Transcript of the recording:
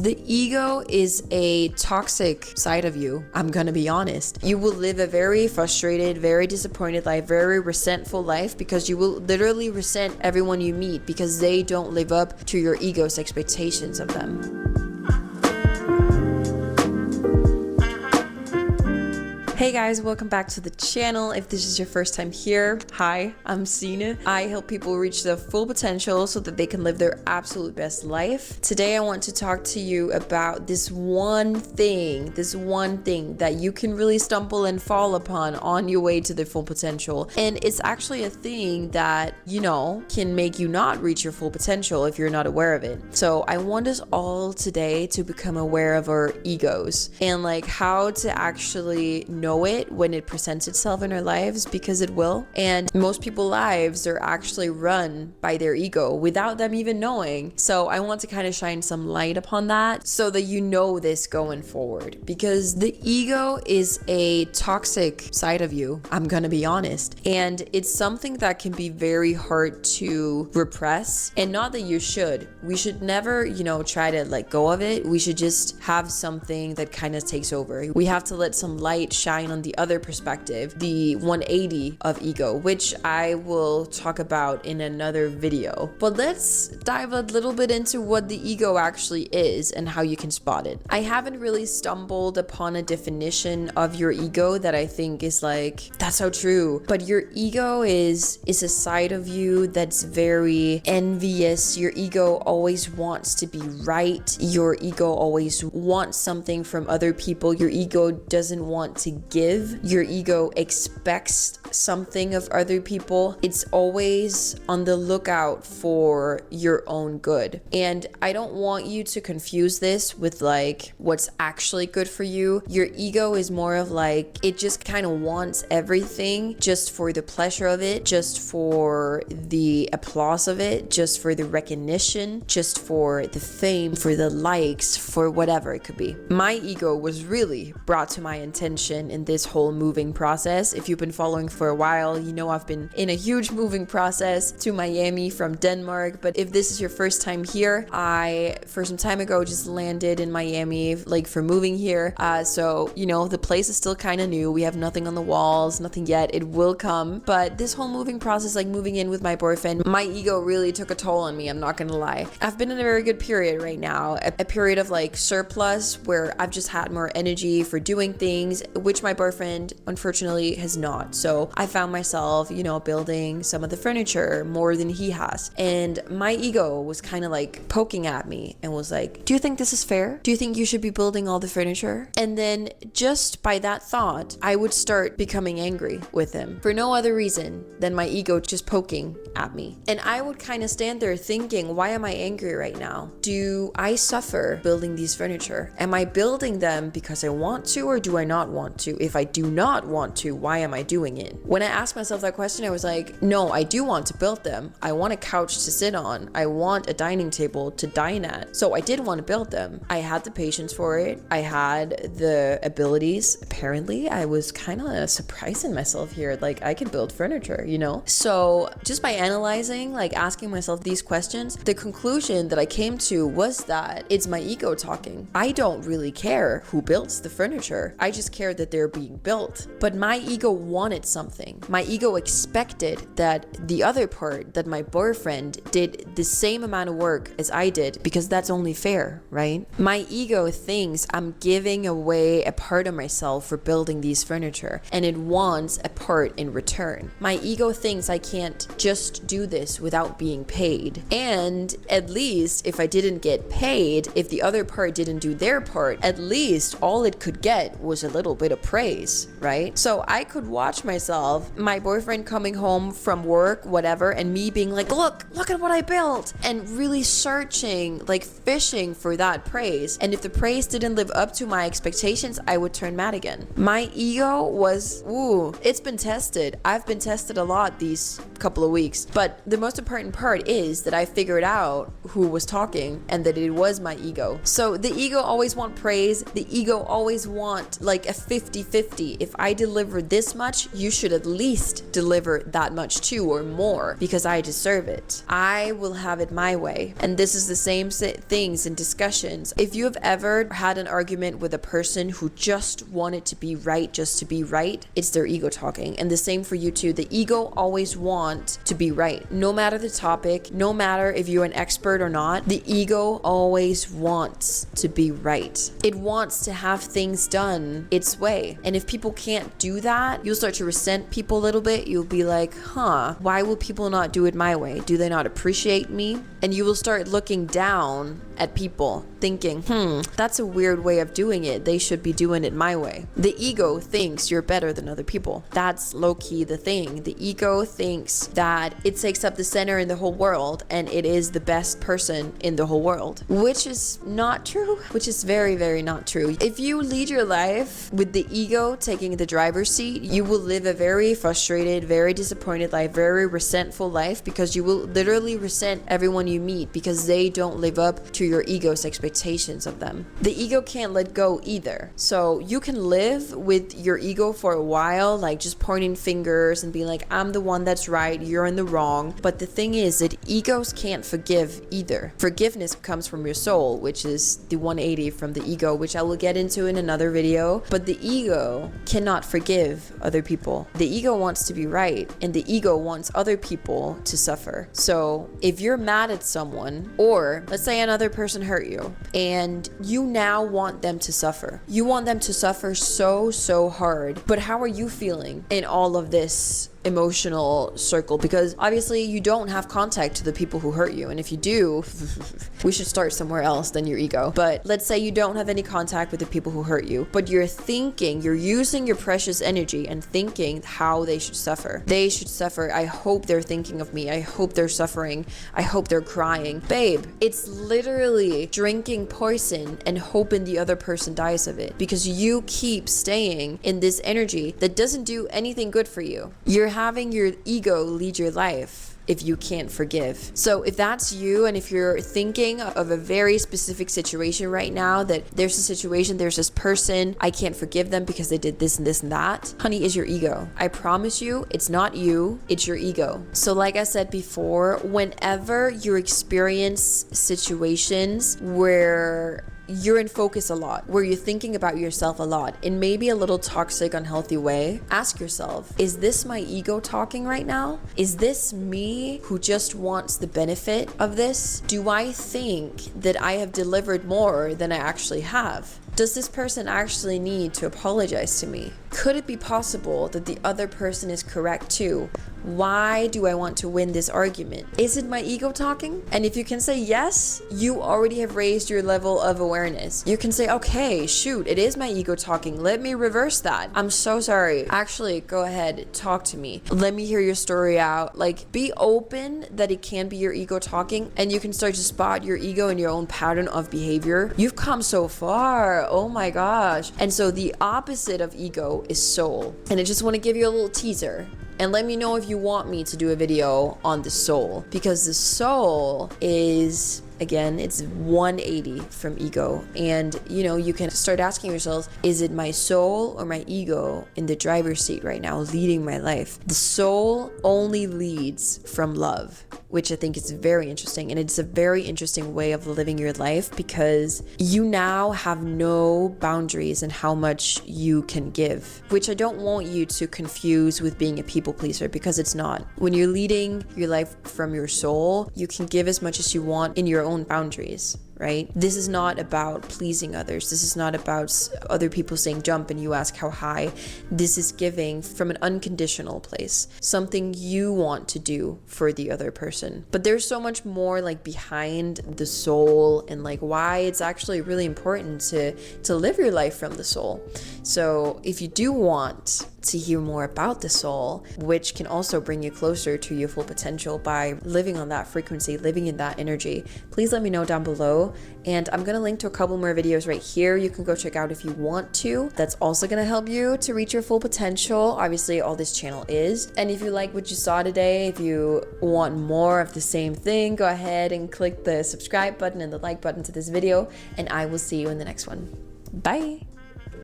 The ego is a toxic side of you. I'm gonna be honest. You will live a very frustrated, very disappointed life, very resentful life because you will literally resent everyone you meet because they don't live up to your ego's expectations of them. Hey guys, welcome back to the channel. If this is your first time here, hi, I'm Sine. I help people reach their full potential so that they can live their absolute best life. Today I want to talk to you about this one thing that you can really stumble and fall upon on your way to the full potential. And it's actually a thing that, can make you not reach your full potential if you're not aware of it. So I want us all today to become aware of our egos and how to actually know it when it presents itself in our lives, because it will. And most people's lives are actually run by their ego without them even knowing. So I want to kind of shine some light upon that so that you know this going forward, because the ego is a toxic side of you. I'm gonna be honest. And it's something that can be very hard to repress, and not that you should. We should never, try to let go of it. We should just have something that kind of takes over. We have to let some light shine on the other perspective, the 180 of ego, which I will talk about in another video. But let's dive a little bit into what the ego actually is and how you can spot it. I haven't really stumbled upon a definition of your ego that I think is that's so true. But your ego is a side of you that's very envious. Your ego always wants to be right. Your ego always wants something from other people. Your ego doesn't want to give. Your ego expects something of other people. It's always on the lookout for your own good. And I don't want you to confuse this with what's actually good for you. Your ego is more of it just kind of wants everything just for the pleasure of it, just for the applause of it, just for the recognition, just for the fame, for the likes, for whatever it could be. My ego was really brought to my attention in this whole moving process. If you've been following for a while, I've been in a huge moving process to Miami from Denmark. But if this is your first time here, I for some time ago just landed in Miami for moving here. So the place is still kind of new. We have nothing on the walls, nothing yet. It will come. But this whole moving process, moving in with my boyfriend, my ego really took a toll on me. I'm not gonna lie. I've been in a very good period right now, a period of surplus where I've just had more energy for doing things, which my boyfriend unfortunately has not. So I found myself, building some of the furniture more than he has. And my ego was kind of poking at me and was do you think this is fair? Do you think you should be building all the furniture? And then just by that thought, I would start becoming angry with him for no other reason than my ego just poking at me. And I would kind of stand there thinking, why am I angry right now? Do I suffer building these furniture? Am I building them because I want to, or do I not want to? If I do not want to, why am I doing it? When I asked myself that question, I was no, I do want to build them. I want a couch to sit on. I want a dining table to dine at. So I did want to build them. I had the patience for it. I had the abilities. Apparently, I was kind of surprising myself here. I could build furniture, So just by analyzing, asking myself these questions, the conclusion that I came to was that it's my ego talking. I don't really care who builds the furniture. I just care that they're being built. But my ego wanted something. My ego expected that the other part, that my boyfriend did the same amount of work as I did, because that's only fair, right? My ego thinks I'm giving away a part of myself for building these furniture, and it wants a part in return. My ego thinks I can't just do this without being paid. And at least if I didn't get paid, if the other part didn't do their part, at least all it could get was a little bit of praise, right? So I could watch myself, my boyfriend coming home from work, whatever, and me being look at what I built, and really searching, fishing for that praise. And if the praise didn't live up to my expectations, I would turn mad again. My ego was, it's been tested. I've been tested a lot these couple of weeks. But the most important part is that I figured out who was talking and that it was my ego. So the ego always want praise. The ego always want a 50-50. If I deliver this much, you should should at least deliver that much too, or more, because I deserve it. I will have it my way. And this is the same things in discussions. If you have ever had an argument with a person who just wanted to be right just to be right, it's their ego talking. And the same for you too. The ego always wants to be right. No matter the topic, no matter if you're an expert or not, the ego always wants to be right. It wants to have things done its way. And if people can't do that, you'll start to resent people a little bit. You'll be like, why will people not do it my way? Do they not appreciate me? And you will start looking down at people thinking, that's a weird way of doing it. They should be doing it my way. The ego thinks you're better than other people. That's low-key the thing. The ego thinks that it takes up the center in the whole world and it is the best person in the whole world, which is not true, which is very, very not true. If you lead your life with the ego taking the driver's seat, you will live a very frustrated, very disappointed life, very resentful life, because you will literally resent everyone you meet because they don't live up to your ego's expectations of them. The ego can't let go either. So you can live with your ego for a while, like just pointing fingers and being like, I'm the one that's right, you're in the wrong. But the thing is that egos can't forgive either. Forgiveness comes from your soul, which is the 180 from the ego, which I will get into in another video. But the ego cannot forgive other people. The ego wants to be right, and the ego wants other people to suffer. So if you're mad at someone, or let's say another person hurt you, and you now want them to suffer. You want them to suffer so hard. But how are you feeling in all of this emotional circle? Because obviously you don't have contact to the people who hurt you, and if you do, we should start somewhere else than your ego. But let's say you don't have any contact with the people who hurt you, but you're using your precious energy and thinking how they should suffer. They should suffer. I hope they're thinking of me. I hope they're suffering. I hope they're crying. Babe, it's literally drinking poison and hoping the other person dies of it, because you keep staying in this energy that doesn't do anything good for you. You're having your ego lead your life if you can't forgive. So if that's you, and if you're thinking of a very specific situation right now, that there's a situation, there's this person, I can't forgive them because they did this and this and that, honey, is your ego. I promise you, it's not you, it's your ego. So like I said before, whenever you experience situations where you're in focus a lot, where you're thinking about yourself a lot in maybe a little toxic, unhealthy way, ask yourself, is this my ego talking right now? Is this me who just wants the benefit of this? Do I think that I have delivered more than I actually have? Does this person actually need to apologize to me? Could it be possible that the other person is correct too? Why do I want to win this argument? Is it my ego talking? And if you can say yes, you already have raised your level of awareness. You can say, okay, shoot, it is my ego talking. Let me reverse that. I'm so sorry. Actually, go ahead, talk to me. Let me hear your story out. Like, be open that it can be your ego talking, and you can start to spot your ego and your own pattern of behavior. You've come so far. Oh my gosh. And so the opposite of ego is soul. And I just want to give you a little teaser. And let me know if you want me to do a video on the soul, because the soul is, again, it's 180 from ego. And you can start asking yourself, is it my soul or my ego in the driver's seat right now leading my life? The soul only leads from love, which I think is very interesting. And it's a very interesting way of living your life, because you now have no boundaries in how much you can give, which I don't want you to confuse with being a people pleaser, because it's not. When you're leading your life from your soul, you can give as much as you want in your own boundaries, right? This is not about pleasing others. This is not about other people saying jump and you ask how high. This is giving from an unconditional place, something you want to do for the other person. But there's so much more like behind the soul, and like why it's actually really important to live your life from the soul. So if you do want to hear more about the soul, which can also bring you closer to your full potential by living on that frequency, living in that energy, please let me know down below. And I'm gonna link to a couple more videos right here you can go check out if you want to. That's also gonna help you to reach your full potential. Obviously, all this channel is. And if you like what you saw today, if you want more of the same thing, go ahead and click the subscribe button and the like button to this video, and I will see you in the next one. Bye.